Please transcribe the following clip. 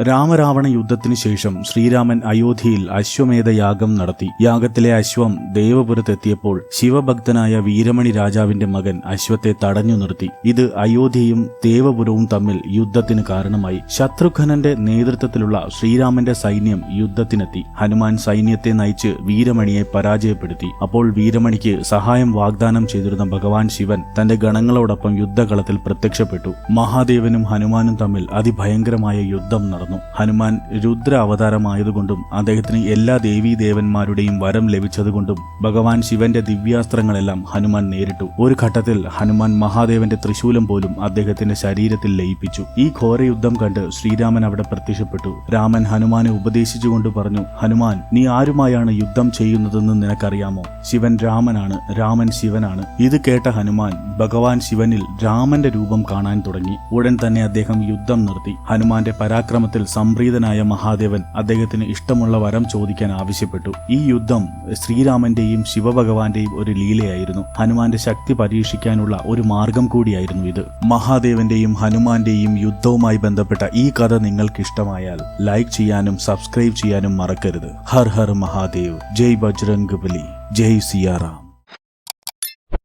രാമരാവണ യുദ്ധത്തിനു ശേഷം ശ്രീരാമൻ അയോധ്യയിൽ അശ്വമേധയാഗം നടത്തി. യാഗത്തിലെ അശ്വം ദേവപുരത്തെത്തിയപ്പോൾ ശിവഭക്തനായ വീരമണി രാജാവിന്റെ മകൻ അശ്വത്തെ തടഞ്ഞു നിർത്തി. ഇത് അയോധ്യയും ദേവപുരവും തമ്മിൽ യുദ്ധത്തിന് കാരണമായി. ശത്രുഘ്നന്റെ നേതൃത്വത്തിലുള്ള ശ്രീരാമന്റെ സൈന്യം യുദ്ധത്തിനെത്തി. ഹനുമാൻ സൈന്യത്തെ നയിച്ച് വീരമണിയെ പരാജയപ്പെടുത്തി. അപ്പോൾ വീരമണിക്ക് സഹായം വാഗ്ദാനം ചെയ്തിരുന്ന ഭഗവാൻ ശിവൻ തന്റെ ഗണങ്ങളോടൊപ്പം യുദ്ധകളത്തിൽ പ്രത്യക്ഷപ്പെട്ടു. മഹാദേവനും ഹനുമാനും തമ്മിൽ അതിഭയങ്കരമായ യുദ്ധം നടന്നു. ഹനുമാൻ രുദ്ര അവതാരമായതുകൊണ്ടും അദ്ദേഹത്തിന് എല്ലാ ദേവീദേവന്മാരുടെയും വരം ലഭിച്ചതുകൊണ്ടും ഭഗവാൻ ശിവന്റെ ദിവ്യാസ്ത്രങ്ങളെല്ലാം ഹനുമാൻ നേരിട്ടു. ഒരു ഘട്ടത്തിൽ ഹനുമാൻ മഹാദേവന്റെ ത്രിശൂലം പോലും അദ്ദേഹത്തിന്റെ ശരീരത്തിൽ ലയിപ്പിച്ചു. ഈ ഘോരയുദ്ധം കണ്ട് ശ്രീരാമൻ അവിടെ പ്രത്യക്ഷപ്പെട്ടു. രാമൻ ഹനുമാനെ ഉപദേശിച്ചുകൊണ്ട് പറഞ്ഞു, ഹനുമാൻ, നീ ആരുമായാണ് യുദ്ധം ചെയ്യുന്നതെന്ന് നിനക്കറിയാമോ? ശിവൻ രാമനാണ്, രാമൻ ശിവനാണ്. ഇത് കേട്ട ഹനുമാൻ ഭഗവാൻ ശിവനിൽ രാമന്റെ രൂപം കാണാൻ തുടങ്ങി. ഉടൻ തന്നെ അദ്ദേഹം യുദ്ധം നിർത്തി. ഹനുമാന്റെ പരാക്രമത്തിൽ സംപ്രീതനായ മഹാദേവൻ അദ്ദേഹത്തിന് ഇഷ്ടമുള്ള വരം ചോദിക്കാൻ ആവശ്യപ്പെട്ടു. ഈ യുദ്ധം ശ്രീരാമന്റെയും ശിവഭഗവാന്റെയും ഒരു ലീലയായിരുന്നു. ഹനുമാന്റെ ശക്തി പരീക്ഷിക്കാനുള്ള ഒരു മാർഗം കൂടിയായിരുന്നു ഇത്. മഹാദേവന്റെയും ഹനുമാന്റെയും യുദ്ധവുമായി ബന്ധപ്പെട്ട ഈ കഥ നിങ്ങൾക്ക് ഇഷ്ടമായാൽ ലൈക്ക് ചെയ്യാനും സബ്സ്ക്രൈബ് ചെയ്യാനും മറക്കരുത്. ഹർ ഹർ മഹാദേവ്, ജയ് ബജ്രംഗ് ബലി, ജയ് സിയാറാം.